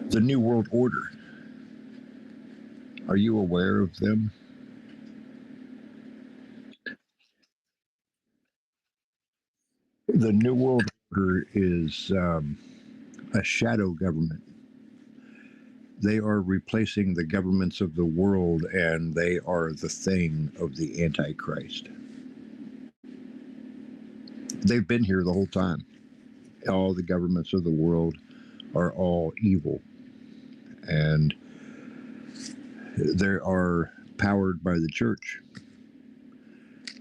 The New World Order. Are you aware of them? The New World Order is a shadow government. They are replacing the governments of the world, and they are the thing of the Antichrist. They've been here the whole time. All the governments of the world are all evil, and they are powered by the church.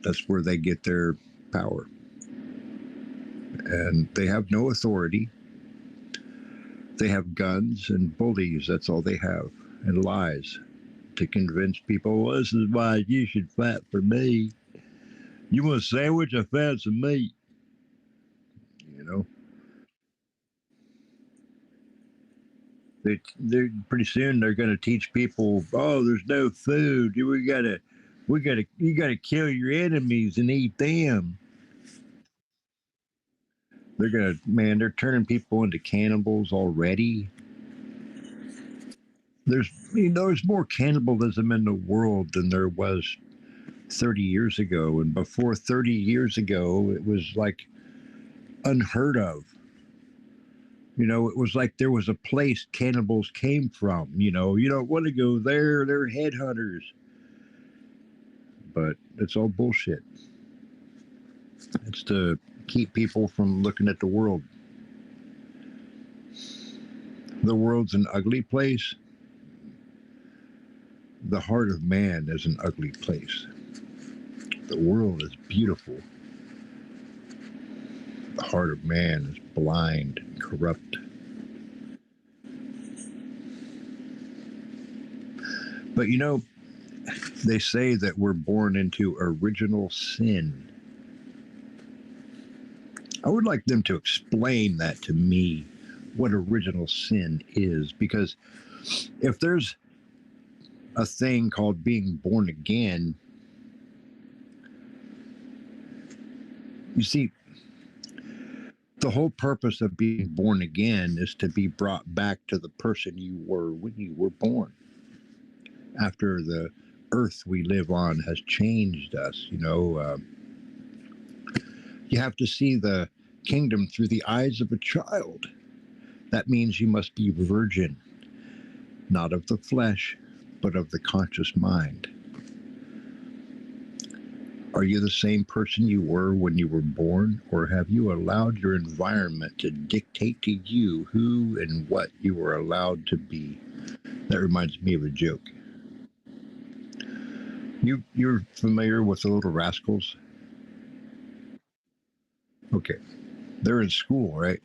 That's where they get their power. And they have no authority. They have guns and bullies. That's all they have. And lies to convince people, well, this is why you should fight for me. You want a sandwich? I found some meat. You know, they're pretty soon they're going to teach people, oh, there's no food. You gotta kill your enemies and eat them. They're turning people into cannibals already. There's more cannibalism in the world than there was 30 years ago. And before 30 years ago, it was like unheard of. It was like there was a place cannibals came from. You don't want to go there. They're headhunters. But it's all bullshit. It's to keep people from looking at the world. The world's an ugly place. The heart of man is an ugly place. The world is beautiful. The heart of man is blind and corrupt. But they say that we're born into original sin. I would like them to explain that to me, what original sin is, because if there's a thing called being born again, you see, the whole purpose of being born again is to be brought back to the person you were when you were born. After the earth we live on has changed us, you have to see the kingdom through the eyes of a child. That means you must be virgin, not of the flesh, but of the conscious mind. Are you the same person you were when you were born, or have you allowed your environment to dictate to you who and what you were allowed to be? That reminds me of a joke. You're familiar with the Little Rascals? Okay. They're in school, right?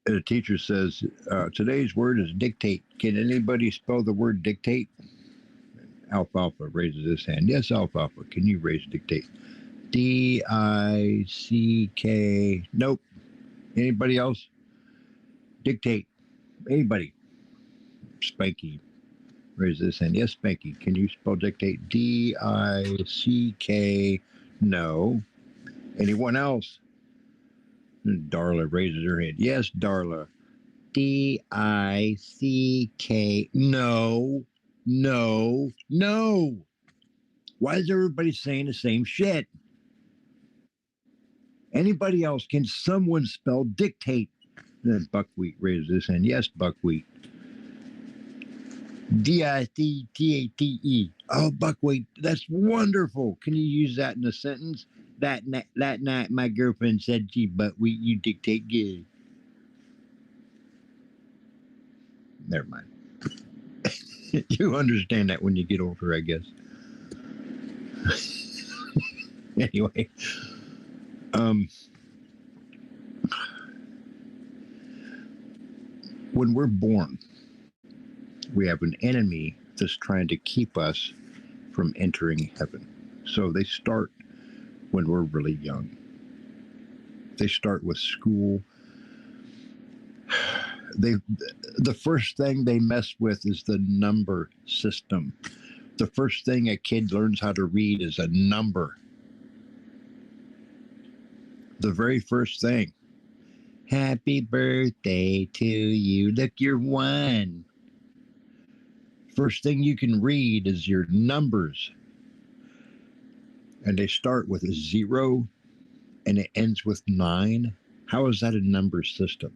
And a teacher says, today's word is dictate. Can anybody spell the word dictate? Alfalfa raises his hand. Yes, Alfalfa. Can you raise dictate? D-I-C-K. Nope. Anybody else? Dictate. Anybody? Spanky raises his hand. Yes, Spanky. Can you spell dictate? D-I-C-K. No. Anyone else? Darla raises her hand. Yes, Darla. D-I-C-K. No. No. No. Why is everybody saying the same shit? Anybody else? Can someone spell dictate? Then Buckwheat raises his hand. Yes, Buckwheat. D-I-C-T-A-T-E. Oh, Buckwheat, that's wonderful. Can you use that in a sentence? That night, my girlfriend said, gee, Buckwheat, you dictate good. Never mind. You understand that when you get older, I guess. Anyway, when we're born, we have an enemy that's trying to keep us from entering heaven. So they start when we're really young. They start with school. The first thing they mess with is the number system. The first thing a kid learns how to read is a number. The very first thing. Happy birthday to you. Look, you're one. First thing you can read is your numbers, and they start with a zero and it ends with nine. How is that a number system?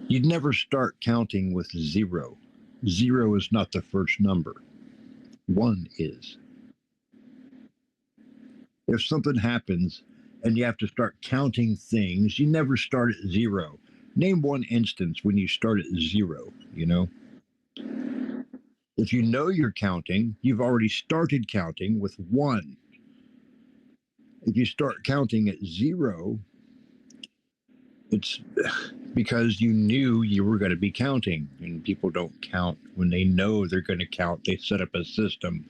You'd never start counting with zero. Zero is not the first number, one is. If something happens and you have to start counting things, you never start at zero. Name one instance when you start at zero, you know? If you know you're counting, you've already started counting with one. If you start counting at zero, it's because you knew you were going to be counting. And people don't count when they know they're going to count. They set up a system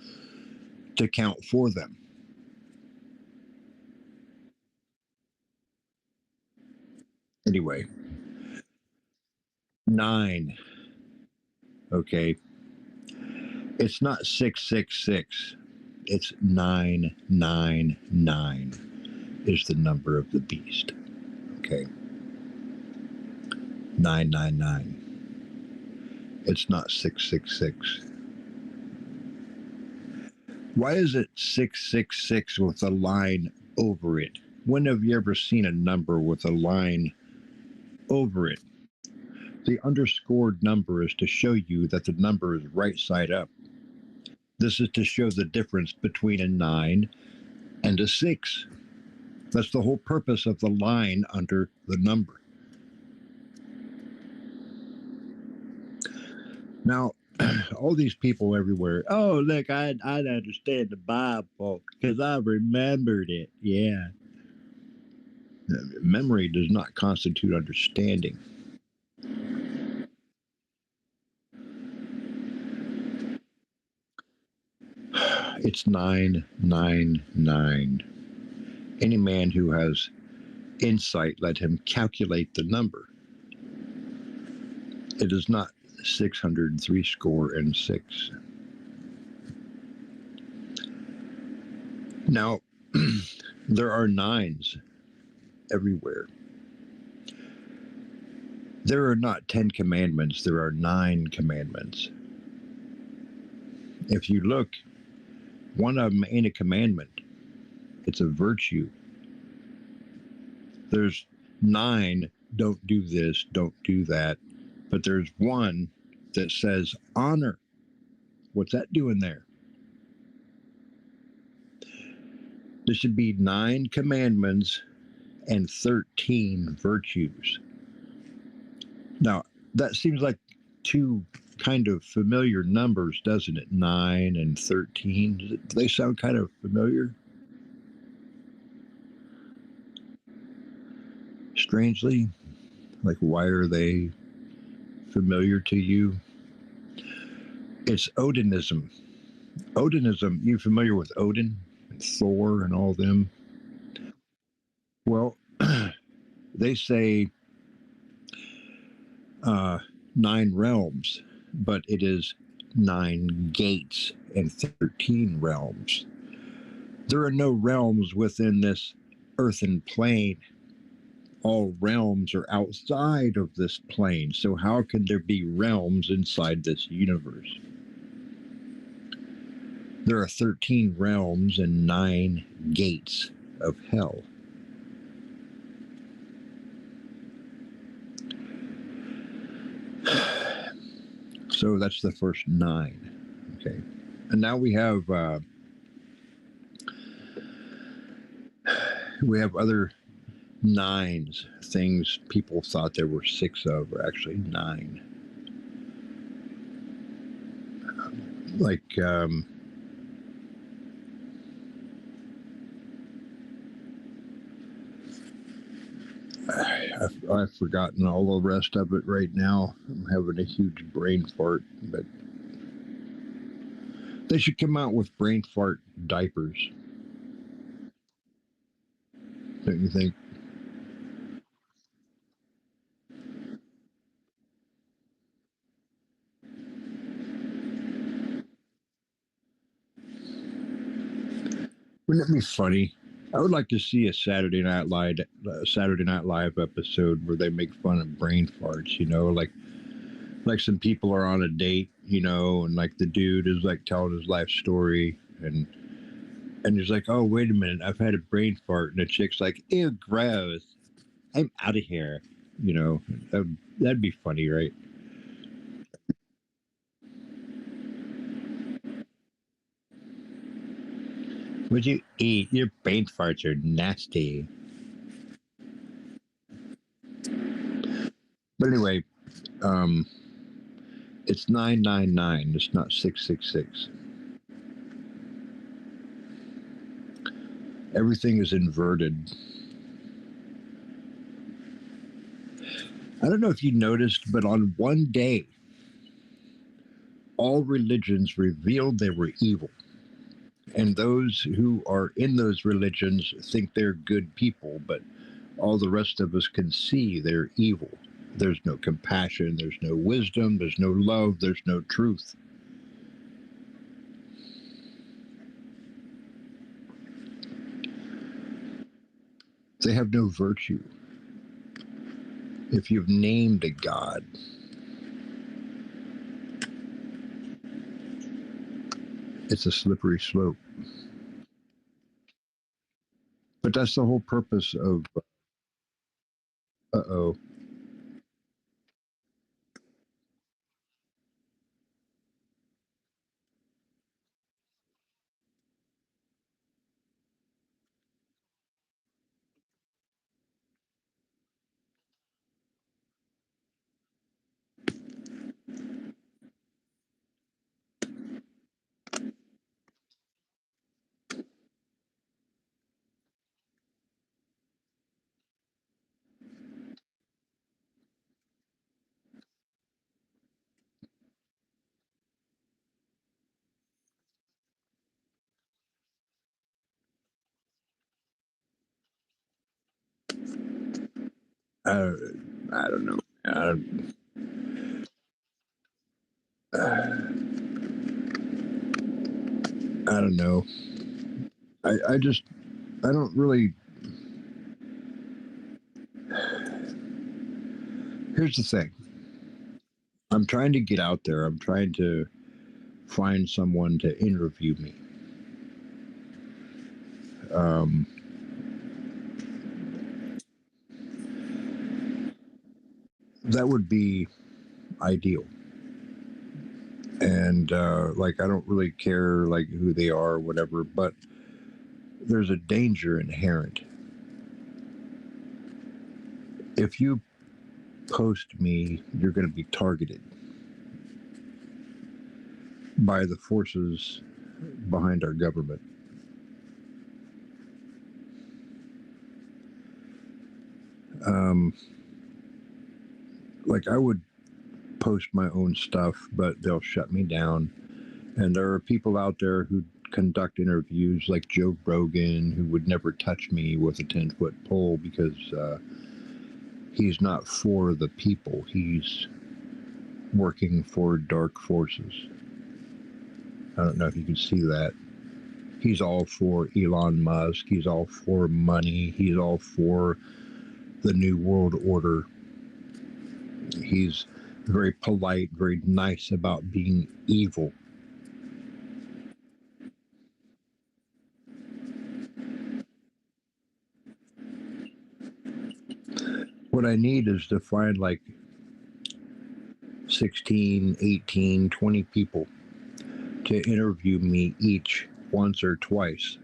to count for them. Anyway, nine. Okay. It's not 666. It's 999 is the number of the beast. Okay. 999. It's not 666. Why is it 666 with a line over it? When have you ever seen a number with a line over it? The underscored number is to show you that the number is right side up. This is to show the difference between a 9 and a 6. That's the whole purpose of the line under the number. Now, all these people everywhere, oh, look, I understand the Bible because I remembered it. Yeah. Memory does not constitute understanding. It's 999. Any man who has insight, let him calculate the number. It is not 603 score and six. Now, there are nines everywhere. There are not 10 commandments, there are 9 commandments. If you look, one of them ain't a commandment, it's a virtue. There's 9, don't do this, don't do that. But there's one that says honor. What's that doing there? There should be 9 commandments and 13 virtues. Now, that seems like two kind of familiar numbers, doesn't it? 9 and 13. Do they sound kind of familiar? Strangely, like why are they familiar to you? It's Odinism. Odinism, you familiar with Odin and Thor and all them? Well, they say 9 realms, but it is 9 gates and 13 realms. There are no realms within this earthen plane. All realms are outside of this plane. So, how can there be realms inside this universe? There are 13 realms and 9 gates of hell. So, that's the first 9. Okay. And now we have other 9s, things people thought there were 6 of, are actually 9. Like I've forgotten all the rest of it right now. I'm having a huge brain fart, but they should come out with brain fart diapers. Don't you think? Wouldn't it be funny? I would like to see a Saturday Night Live episode where they make fun of brain farts. Like some people are on a date, and like the dude is like telling his life story, and he's like, "Oh, wait a minute, I've had a brain fart," and the chick's like, "Ew, gross, I'm out of here." You know, that'd be funny, right? Would you eat? Your brain farts are nasty. But anyway, um, it's 999. It's not 666. Everything is inverted. I don't know if you noticed, but on one day, all religions revealed they were evil. And those who are in those religions think they're good people, but all the rest of us can see they're evil. There's no compassion, there's no wisdom, there's no love, there's no truth. They have no virtue. If you've named a god, it's a slippery slope. But that's the whole purpose of, oh, I, I don't know. I don't know. I don't really. Here's the thing. I'm trying to get out there. I'm trying to find someone to interview me. Um, that would be ideal. And like, I don't really care like who they are or whatever, but there's a danger inherent. If you post me, you're going to be targeted by the forces behind our government. Um, like, I would post my own stuff, but they'll shut me down. And there are people out there who conduct interviews like Joe Rogan, who would never touch me with a 10-foot pole because he's not for the people. He's working for dark forces. I don't know if you can see that. He's all for Elon Musk. He's all for money. He's all for the New World Order. He's very polite, very nice about being evil. What I need is to find like 16, 18, 20 people to interview me each once or twice.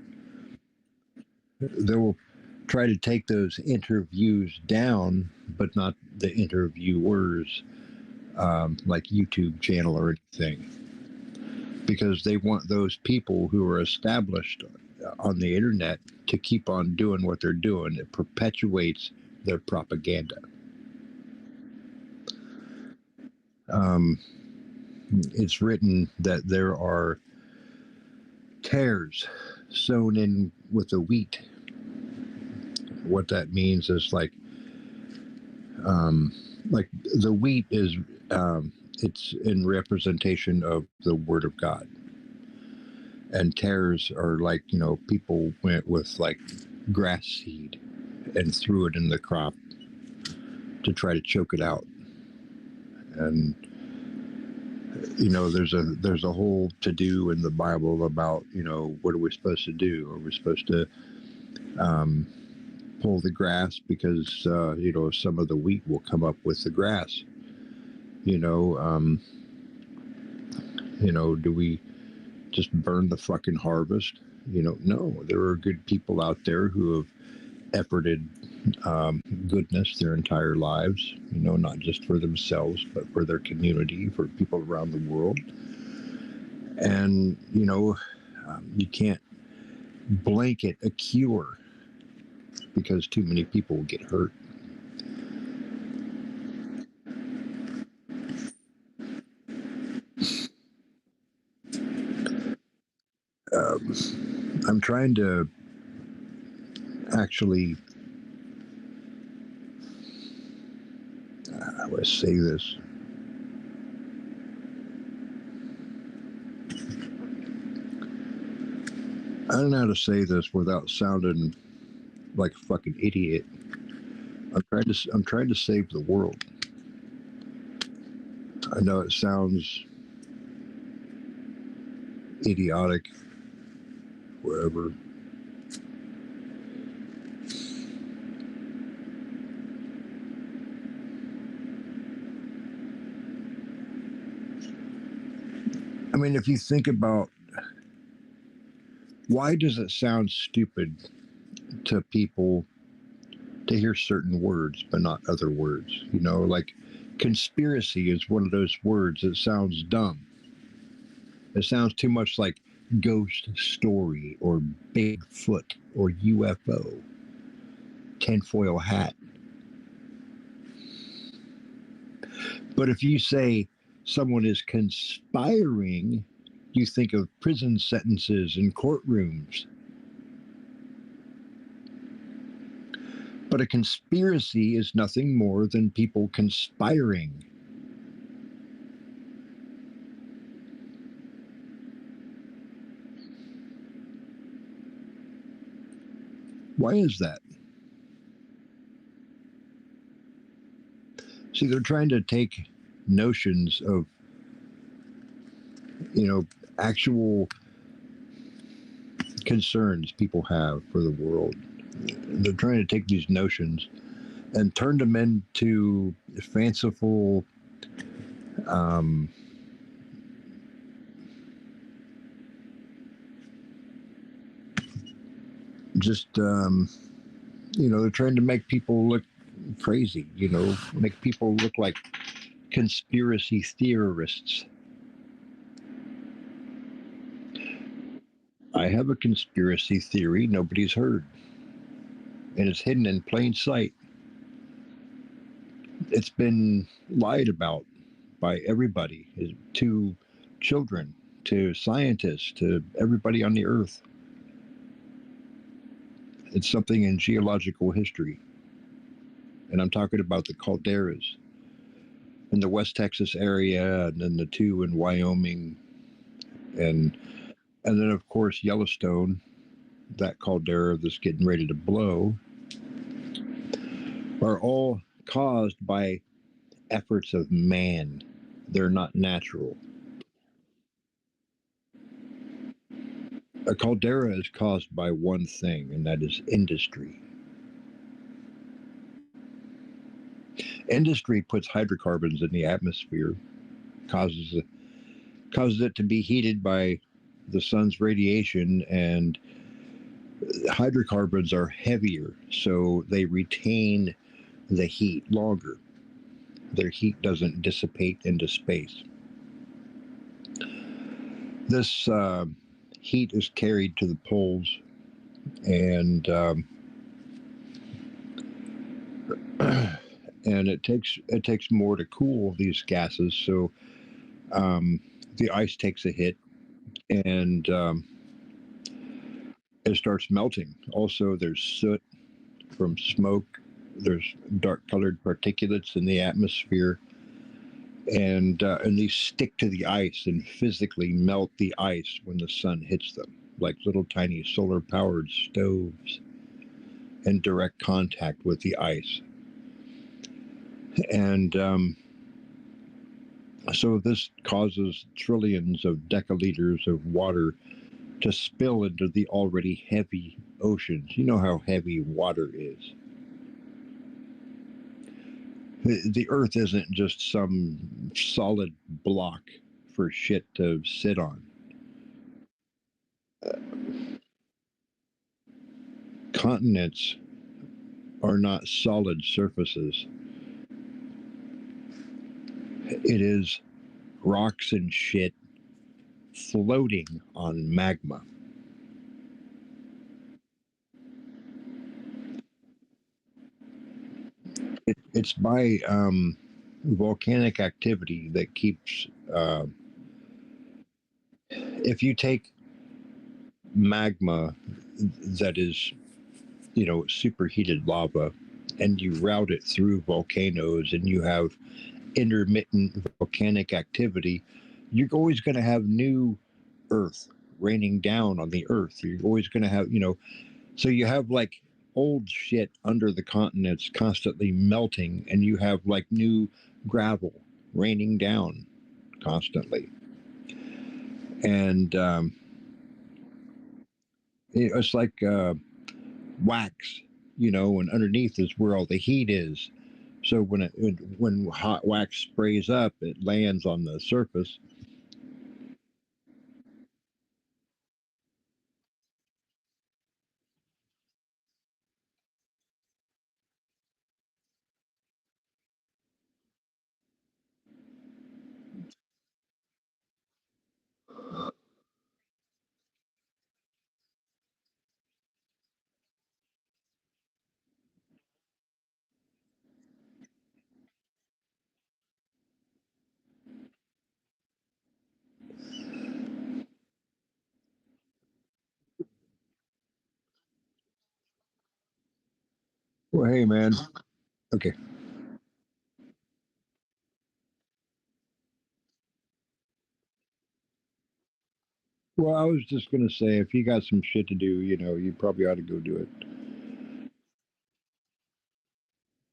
They will try to take those interviews down, but not the interviewers, like YouTube channel or anything, because they want those people who are established on the internet to keep on doing what they're doing. It perpetuates their propaganda. Um, it's written that there are tares sown in with the wheat. What that means is um, like the wheat is it's in representation of the Word of God. And tares are like, people went with like grass seed and threw it in the crop to try to choke it out. And there's a whole to do in the Bible about, what are we supposed to do? Are we supposed to um, pull the grass because some of the wheat will come up with the grass? You know, um, do we just burn the fucking harvest? No, there are good people out there who have efforted goodness their entire lives, not just for themselves, but for their community, for people around the world. And, you can't blanket a cure because too many people get hurt. Um, I'm trying to actually, how do I say this? I don't know how to say this without sounding like a fucking idiot. I'm trying to save the world. I know it sounds idiotic, whatever. I mean, if you think about why does it sound stupid to people to hear certain words but not other words? Like conspiracy is one of those words that sounds dumb. It sounds too much like ghost story or Bigfoot or UFO, tinfoil hat. But if you say someone is conspiring, you think of prison sentences and courtrooms. But a conspiracy is nothing more than people conspiring. Why is that? See, they're trying to take notions of, actual concerns people have for the world. They're trying to take these notions and turn them into fanciful, um, just, they're trying to make people look crazy, make people look like conspiracy theorists. I have a conspiracy theory nobody's heard, and it's hidden in plain sight. It's been lied about by everybody, to children, to scientists, to everybody on the earth. It's something in geological history. And I'm talking about the calderas in the West Texas area, and then the two in Wyoming, and then of course Yellowstone, that caldera that's getting ready to blow, are all caused by efforts of man. They're not natural. A caldera is caused by one thing, and that is industry. Industry puts hydrocarbons in the atmosphere, causes causes it to be heated by the sun's radiation, and hydrocarbons are heavier, so they retain the heat longer. Their heat doesn't dissipate into space. This heat is carried to the poles, and and it takes more to cool these gases. So um, the ice takes a hit, and it starts melting. Also, there's soot from smoke. There's dark colored particulates in the atmosphere, and these stick to the ice and physically melt the ice when the sun hits them, like little tiny solar powered stoves in direct contact with the ice. And so this causes trillions of decaliters of water to spill into the already heavy oceans. You know how heavy water is. The earth isn't just some solid block for shit to sit on. Continents are not solid surfaces. It is rocks and shit floating on magma. It's by volcanic activity that keeps. If you take magma that is, superheated lava, and you route it through volcanoes, and you have intermittent volcanic activity, you're always going to have new earth raining down on the earth. You're always going to have, so you have like old shit under the continents constantly melting, and you have like new gravel raining down constantly. And it's like wax, and underneath is where all the heat is. So when hot wax sprays up, it lands on the surface. Well, hey, man. Okay. Well, I was just gonna say, if you got some shit to do, you probably ought to go do it.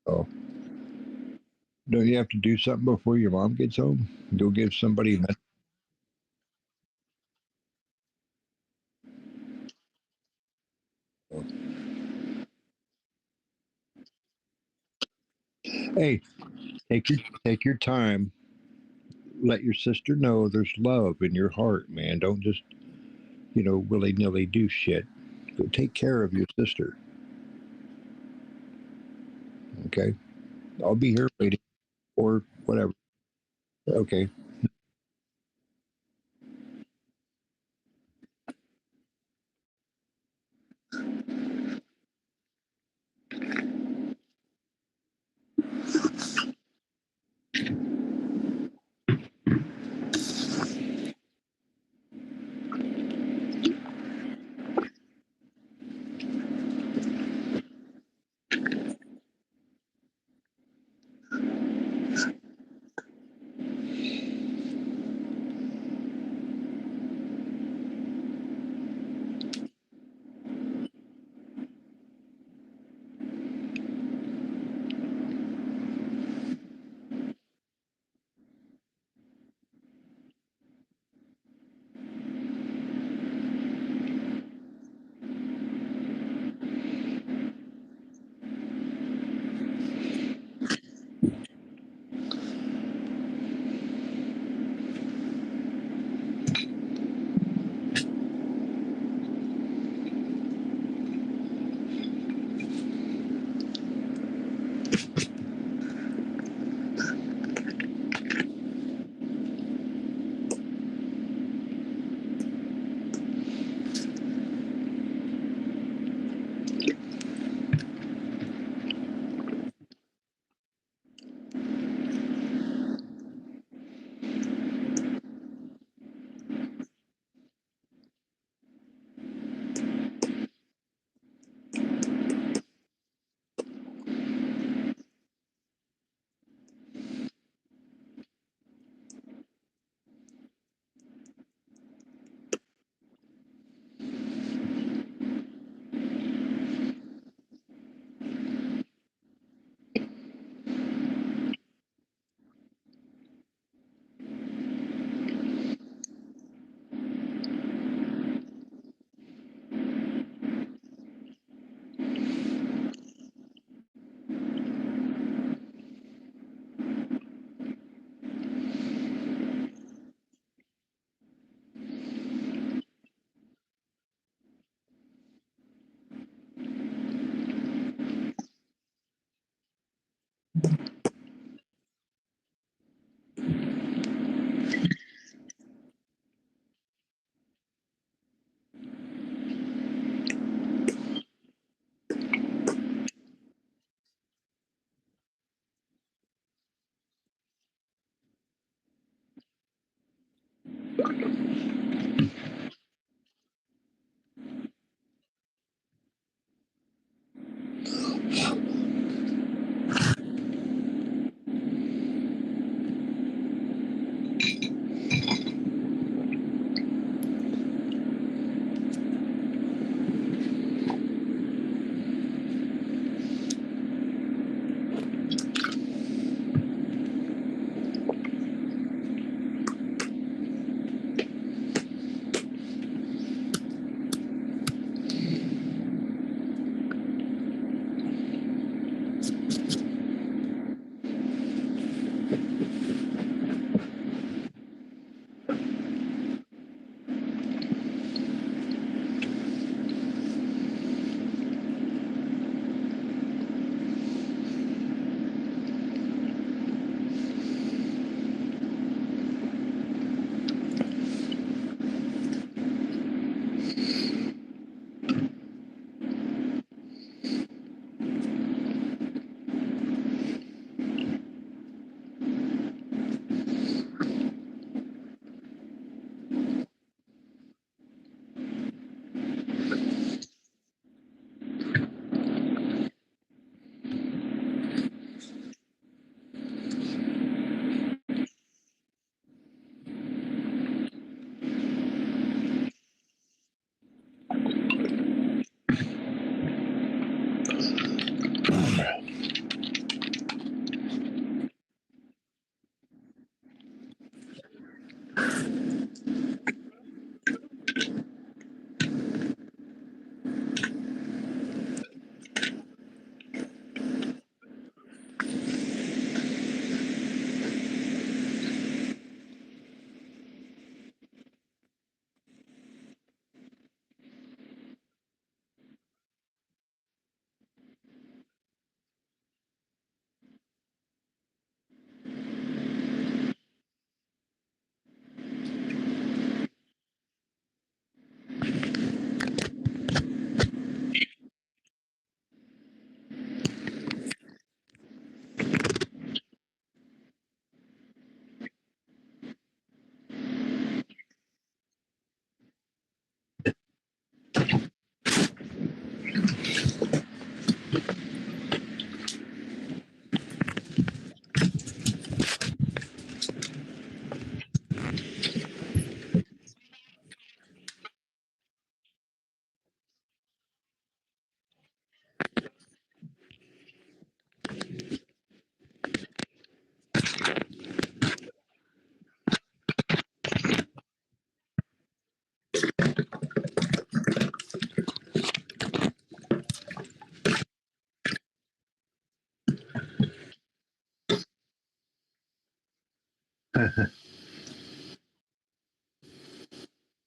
Oh, don't you have to do something before your mom gets home? Go give somebody. Hey, take your time. Let your sister know there's love in your heart, man. Don't just willy nilly do shit. Go take care of your sister. Okay, I'll be here waiting or whatever. Okay.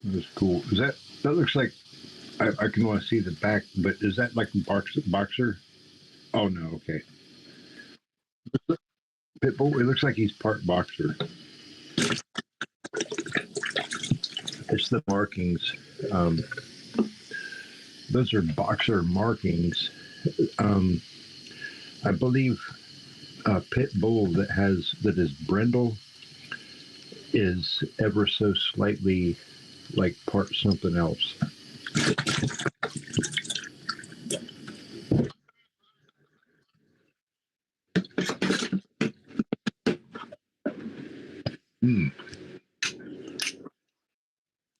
That's cool. Is that looks like I can want to see the back, but is that like a boxer? Oh no, okay. Pitbull. It looks like he's part boxer. It's the markings. Um, those are boxer markings. Um, I believe a pit bull that is brindle is ever so slightly like part something else. Hmm.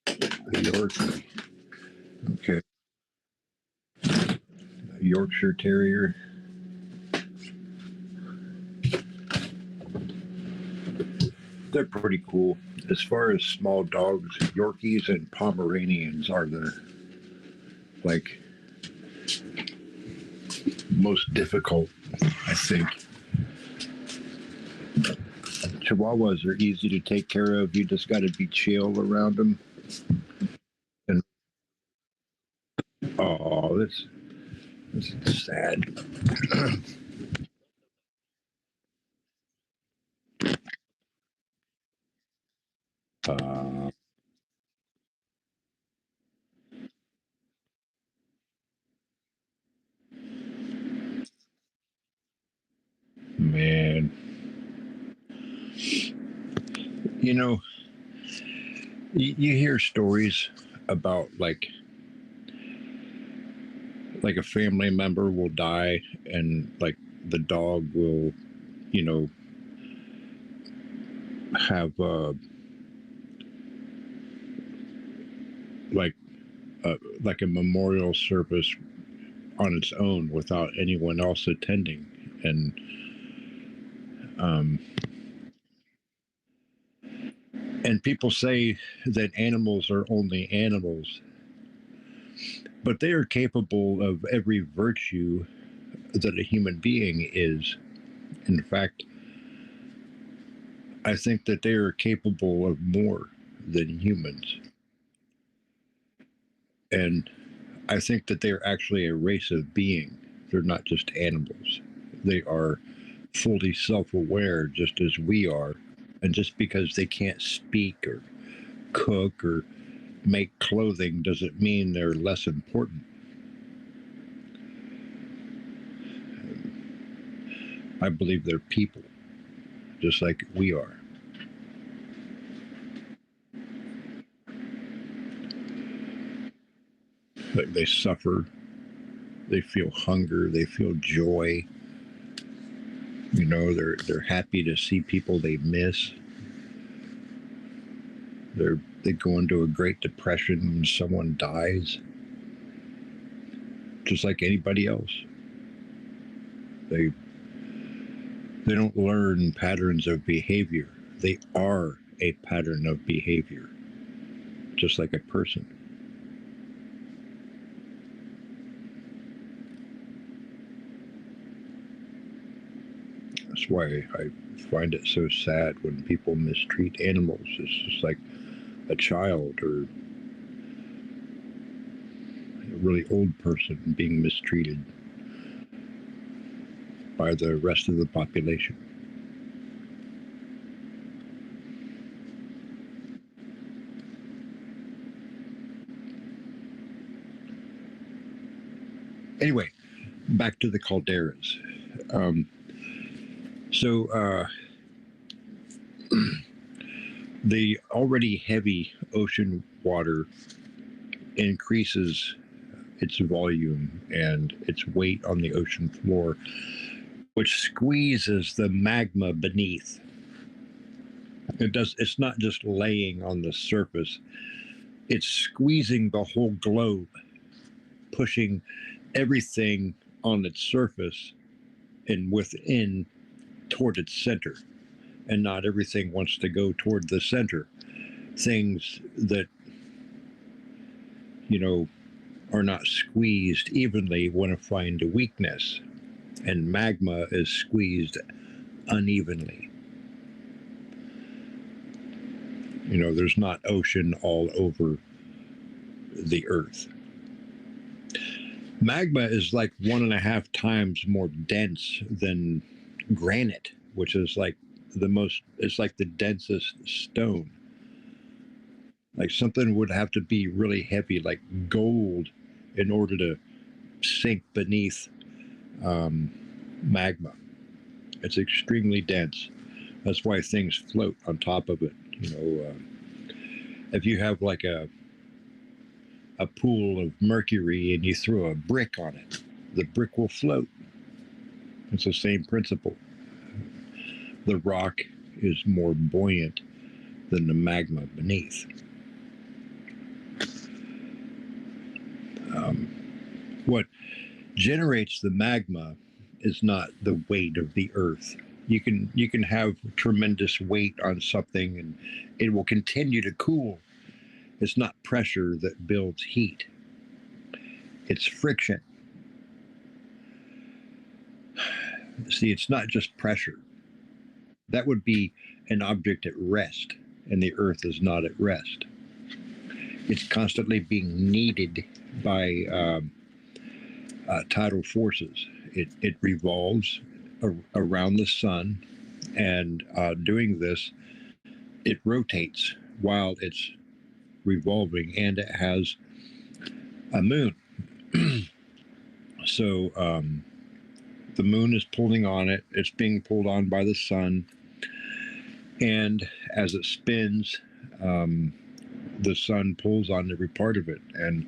A okay. A Yorkshire Terrier. They're pretty cool. As far as small dogs, Yorkies and Pomeranians are the like most difficult, I think. Chihuahuas are easy to take care of. You just got to be chill around them. And oh, this is sad. uh, man, you know, You hear stories about like a family member will die and like the dog will, you know, have like like a memorial service on its own without anyone else attending, um, and people say that animals are only animals, but they are capable of every virtue that a human being is. In fact, I think that they are capable of more than humans. And I think that they're actually a race of being. They're not just animals. They are fully self aware, just as we are. And just because they can't speak or cook or make clothing doesn't mean they're less important. I believe they're people, just like we are. They suffer, they feel hunger, they feel joy. You know, they're happy to see people they miss. They go into a great depression when someone dies, just like anybody else. They they don't learn patterns of behavior. They are a pattern of behavior, just like a person. That's why I find it so sad when people mistreat animals. It's just like a child or a really old person being mistreated by the rest of the population. Anyway, back to the calderas. Um, so the already heavy ocean water increases its volume and its weight on the ocean floor, which squeezes the magma beneath. It's not just laying on the surface, it's squeezing the whole globe, pushing everything on its surface and within toward its center. And not everything wants to go toward the center. Things that, you know, are not squeezed evenly want to find a weakness. And magma is squeezed unevenly. You know, there's not ocean all over the earth. Magma is like 1.5 times more dense than granite, which is like it's like the densest stone. Like something would have to be really heavy, like gold, in order to sink beneath um, magma. It's extremely dense. That's why things float on top of it. You know, if you have like a pool of mercury and you throw a brick on it, the brick will float. It's the same principle. The rock is more buoyant than the magma beneath. What generates the magma is not the weight of the earth. You can have tremendous weight on something and it will continue to cool. It's not pressure that builds heat. It's friction. See, it's not just pressure. That would be an object at rest, and the earth is not at rest. It's constantly being kneaded by tidal forces. It revolves around the sun, and doing this, it rotates while it's revolving, and it has a moon. So the moon is pulling on it. It's being pulled on by the sun, and as it spins, um, The sun pulls on every part of it, and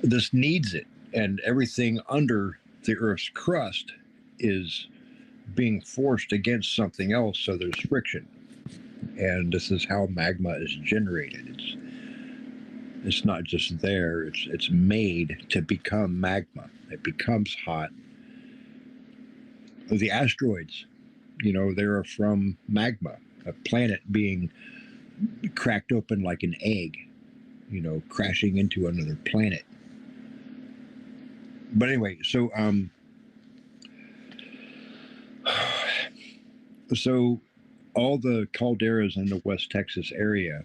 this needs it. And everything under the Earth's crust is being forced against something else, so there's friction. And this is how magma is generated. It's not just there, it's made to become magma. It becomes hot. The asteroids, they're from magma, a planet being cracked open like an egg, crashing into another planet. But anyway, so all the calderas in the West Texas area,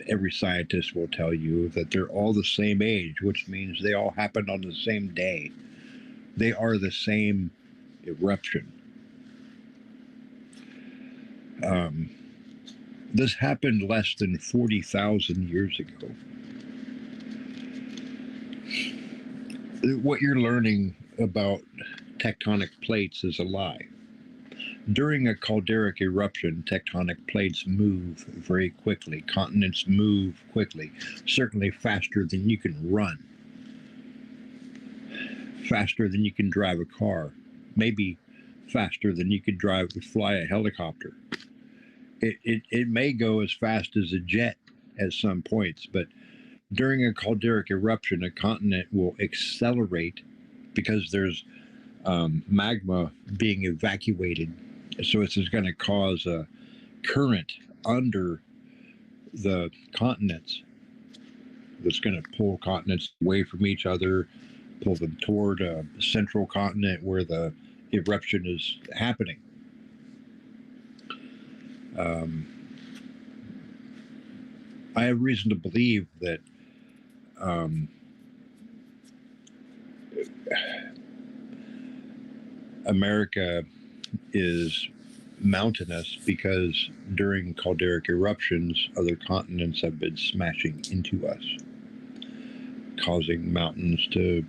every scientist will tell you that they're all the same age, which means they all happened on the same day. They are the same eruption. This happened less than 40,000 years ago. What you're learning about tectonic plates is a lie. During a calderic eruption, tectonic plates move very quickly. Continents move quickly, certainly faster than you can run, faster than you can drive a car, maybe faster than you could fly a helicopter. It may go as fast as a jet at some points, but during a calderic eruption, a continent will accelerate because there's magma being evacuated. So this is going to cause a current under the continents that's going to pull continents away from each other, pull them toward a central continent where the eruption is happening. I have reason to believe that America is mountainous because during calderic eruptions, other continents have been smashing into us, causing mountains to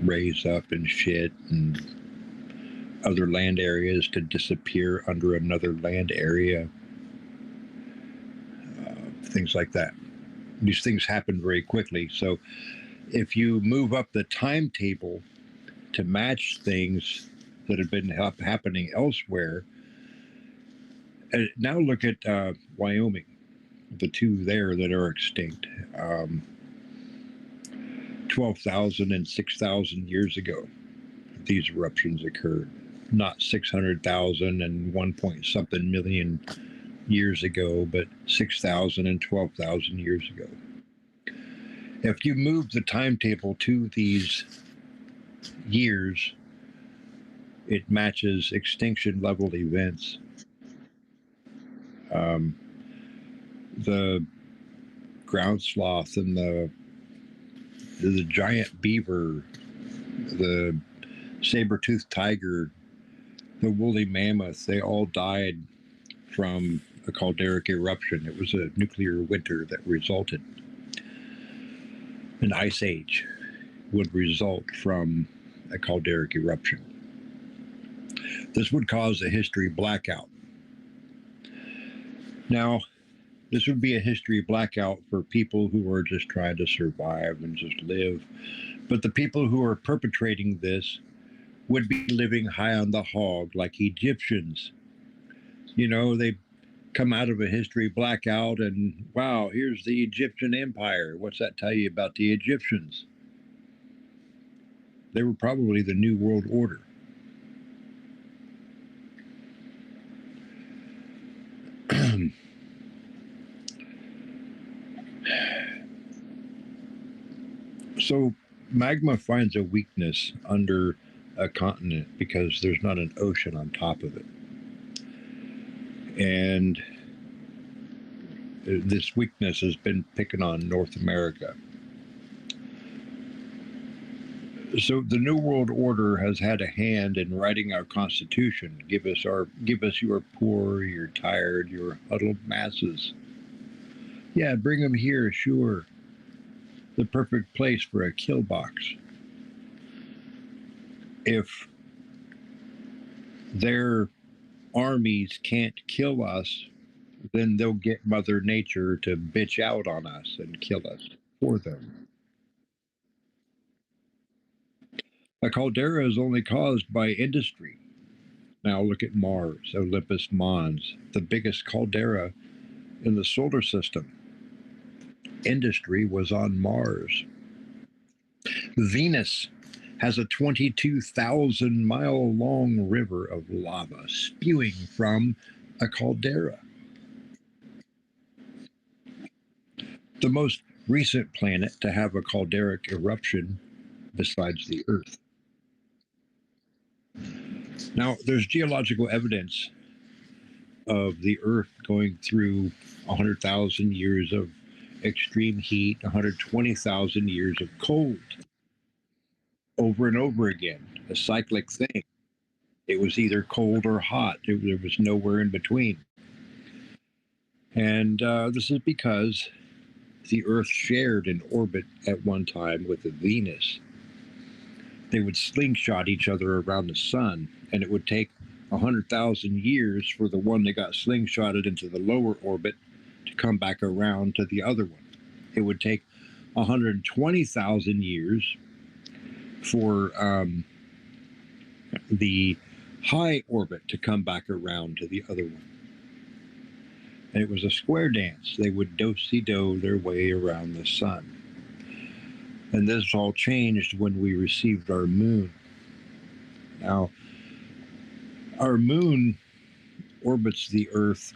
raise up and shit, and other land areas to disappear under another land area. Things like that. These things happen very quickly. So if you move up the timetable to match things that have been happening elsewhere, now look at Wyoming, the two there that are extinct. 12,000 and 6,000 years ago, these eruptions occurred. Not 600,000 and 1 point something million years ago, but 6,000 and 12,000 years ago. If you move the timetable to these years, it matches extinction level events. The ground sloth and the giant beaver, the saber-toothed tiger, the woolly mammoth, they all died from a calderic eruption. It was a nuclear winter that resulted. An ice age would result from a calderic eruption. This would cause a history blackout. Now, this would be a history blackout for people who are just trying to survive and just live. But the people who are perpetrating this would be living high on the hog like Egyptians. They come out of a history blackout and, wow, here's the Egyptian Empire. What's that tell you about the Egyptians? They were probably the New World Order. So magma finds a weakness under a continent because there's not an ocean on top of it. And this weakness has been picking on North America. So the New World Order has had a hand in writing our Constitution. Give us your poor, your tired, your huddled masses. Yeah, bring them here, sure. The perfect place for a kill box. If their armies can't kill us, then they'll get Mother Nature to bitch out on us and kill us for them. A caldera is only caused by industry. Now look at Mars, Olympus Mons, the biggest caldera in the solar system. Industry was on Mars. Venus has a 22,000-mile long river of lava spewing from a caldera. The most recent planet to have a calderic eruption besides the Earth. Now, there's geological evidence of the Earth going through 100,000 years of extreme heat, 120,000 years of cold, over and over again, a cyclic thing. It was either cold or hot. There was nowhere in between. And this is because the Earth shared an orbit at one time with Venus. They would slingshot each other around the sun, and it would take 100,000 years for the one that got slingshotted into the lower orbit to come back around to the other one. It would take 120,000 years for the high orbit to come back around to the other one. And it was a square dance. They would do-si-do their way around the sun. And this all changed when we received our moon. Now, our moon orbits the Earth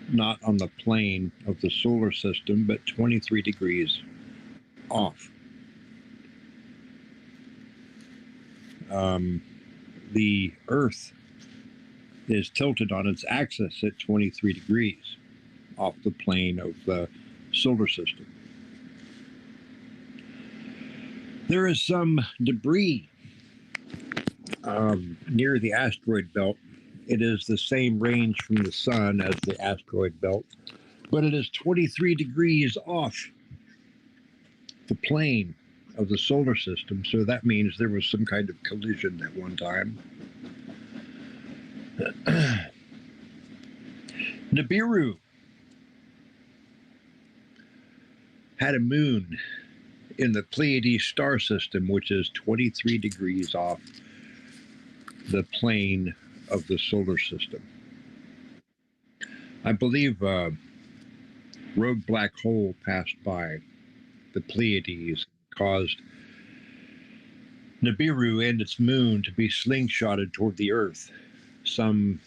not on the plane of the solar system, but 23 degrees off. The Earth is tilted on its axis at 23 degrees off the plane of the solar system. There is some debris near the asteroid belt. It is the same range from the sun as the asteroid belt, but it is 23 degrees off the plane of the solar system, so that means there was some kind of collision at one time. Nibiru had a moon in the Pleiades star system, which is 23 degrees off the plane of the solar system. I believe a rogue black hole passed by the Pleiades, caused Nibiru and its moon to be slingshotted toward the Earth some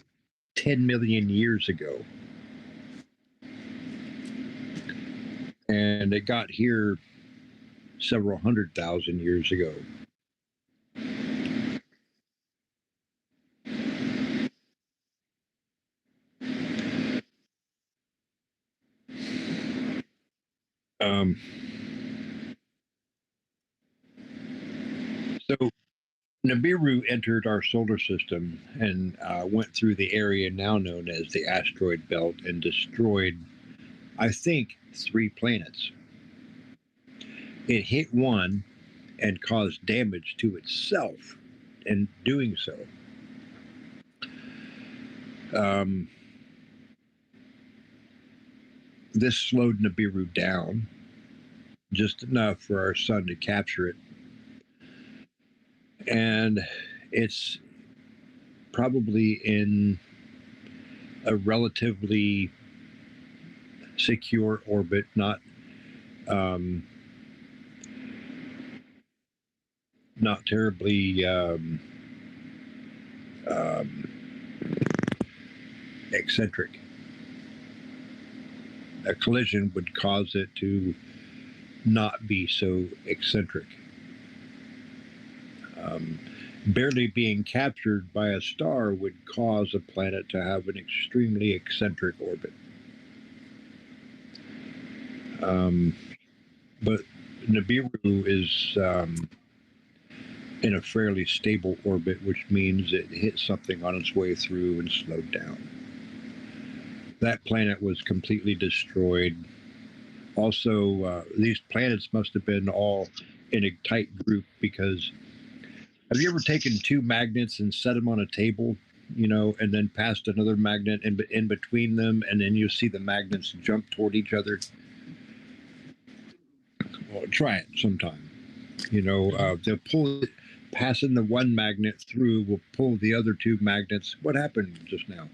10 million years ago. And it got here several 100,000 years ago. So Nibiru entered our solar system and went through the area now known as the asteroid belt and destroyed, I think, 3 planets. It hit one and caused damage to itself in doing so. This slowed Nibiru down just enough for our sun to capture it. And it's probably in a relatively secure orbit, not terribly eccentric. A collision would cause it to not be so eccentric. Barely being captured by a star would cause a planet to have an extremely eccentric orbit. But Nibiru is in a fairly stable orbit, which means it hit something on its way through and slowed down. That planet was completely destroyed. Also, these planets must have been all in a tight group, because have you ever taken 2 magnets and set them on a table and then past another magnet in between them, and then you see the magnets jump toward each other. Well, try it sometime. They'll pull it, passing the one magnet through will pull the other two magnets. What happened just now?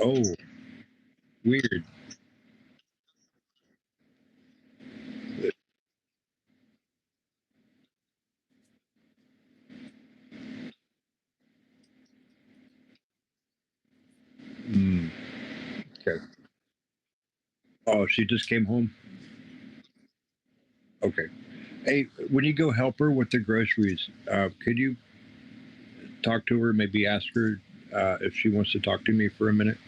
Oh, weird. Mm, okay. Oh, she just came home. Okay. Hey, when you go help her with the groceries, could you talk to her? Maybe ask her if she wants to talk to me for a minute.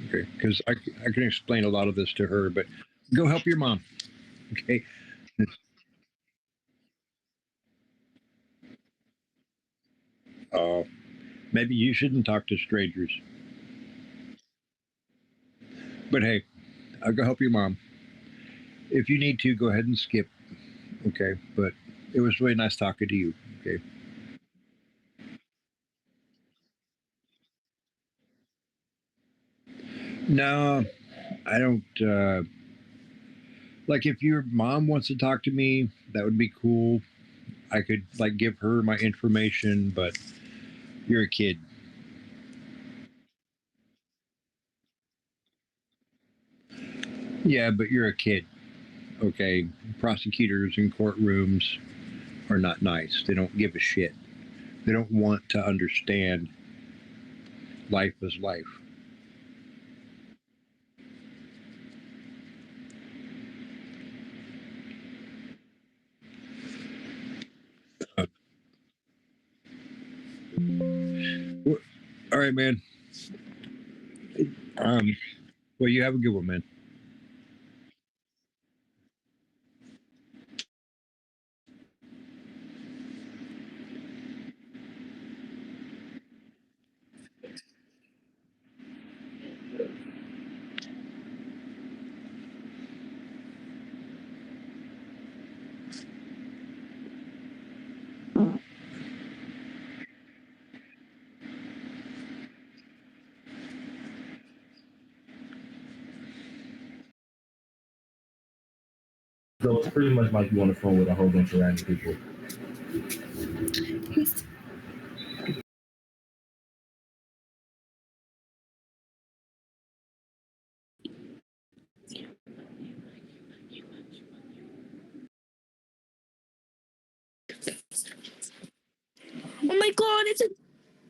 Okay, because I can explain a lot of this to her, but go help your mom. Okay. Uh, Maybe you shouldn't talk to strangers. But hey, I'll go help your mom. If you need to, go ahead and skip. Okay. But it was really nice talking to you. Okay. No, I don't. Like, if your mom wants to talk to me, that would be cool. I could, like, give her my information, but you're a kid. Yeah, but you're a kid. Okay. Prosecutors in courtrooms are not nice. They don't give a shit. They don't want to understand life is life. Uh, all right, man. Um, well, you have a good one, man. So it's pretty much like you on the phone with a whole bunch of random people. Oh my god,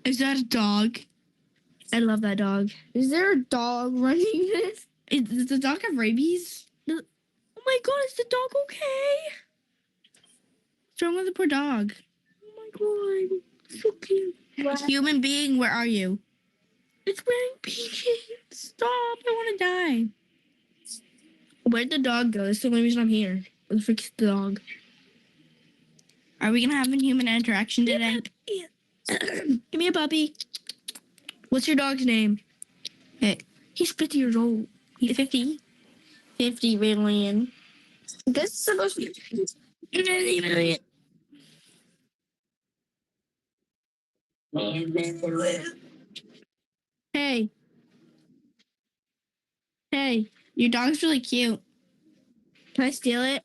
is that a dog? I love that dog. Is there a dog running this? Does the dog have rabies? No. Oh my god, is the dog okay? What's wrong with the poor dog? Oh my god, so cute. What? Human being, where are you? It's wearing PJs. Stop, I want to die. Where'd the dog go? That's the only reason I'm here. Where the frick is the dog? Are we gonna have a human interaction today? Yeah. Give me a puppy. What's your dog's name? Hey, he's 50 years old. He's 50? 50 million. This is supposed to be 50 million. Hey, hey, your dog's really cute. Can I steal it?